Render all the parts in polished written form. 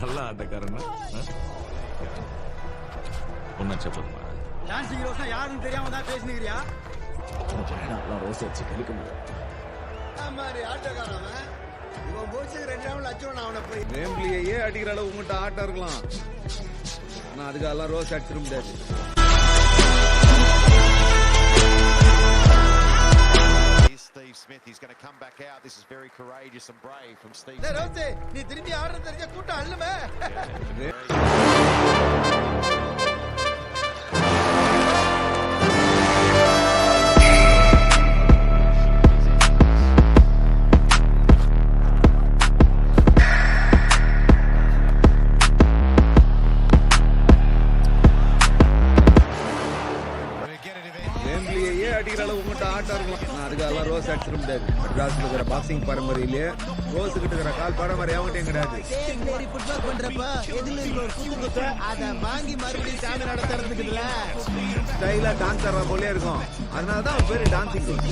நல்ல ஆட்டக்காரன். ஒன்னா చెప్పதுமா டான்சிங் ரோஸ்னா யாருன்னு தெரியாம தான் பேசினிக்கிறியா? ரோஸ் வச்சு கழிக்க முடியும். மாதிரி ஆட்டக்காரன் இவன் போச்சு 2 ரவுண்ட் அடிச்சோம். அவனை போய் வேம்பிளியே அடிக்கிற அளவு உங்கள்கிட்ட ஆட்டம் இருக்கலாம். ஆனா அதுக்கெல்லாம் ரோஸ் அடிச்சிட முடியாது. Steve Smith, he's going to come back out. This is very courageous and brave from Steve Smith. Rose நீ திரும்பி ஆடுறது தெரிஞ்ச கூட்டம் அள்ளுமே. வேம்பிளியே அடிக்கிற அளவு உங்கள்கிட்ட ஆட்டம் இருக்கலாம். ஆனா அதுக்கெல்லாம் ரோஸ் அடிச்சிட முடியாது. மெட்ராஸ்ல இருக்கிற பாக்ஸிங் பரம்பரையிலேயே ரோஸ் கிட்ட இருக்கிற கால் பரம்பரை அவங்ககிட்டயும் கிடையாது. ஃபுட்பால் பண்றப்ப எதுல ஒரு குத்து அதை வாங்கி மறுபடியும் சாமி நடத்துறதுக்குல ஸ்டைலா டான்ஸ் ஆடுற போலே இருக்கும். அதனாலதான் அவன் பேரு டான்சிங் ரோஸ்.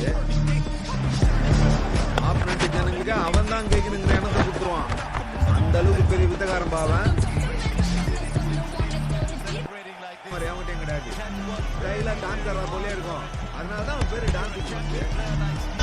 ஆப்ரண்ட் ஜனங்களுக்கு அவன் தான் கேட்கணுங்கிற எண்ணத்தை கொடுத்துருவான். அந்த அளவுக்கு பெரிய வித்தகாரம் பாவன். அவங்ககிட்டயும் கிடையாது. ஸ்டைலா டான்ஸ் ஆடுற போலே இருக்கும். அதனாலதான் அவன் பேரு டான்சிங் ரோஸ்.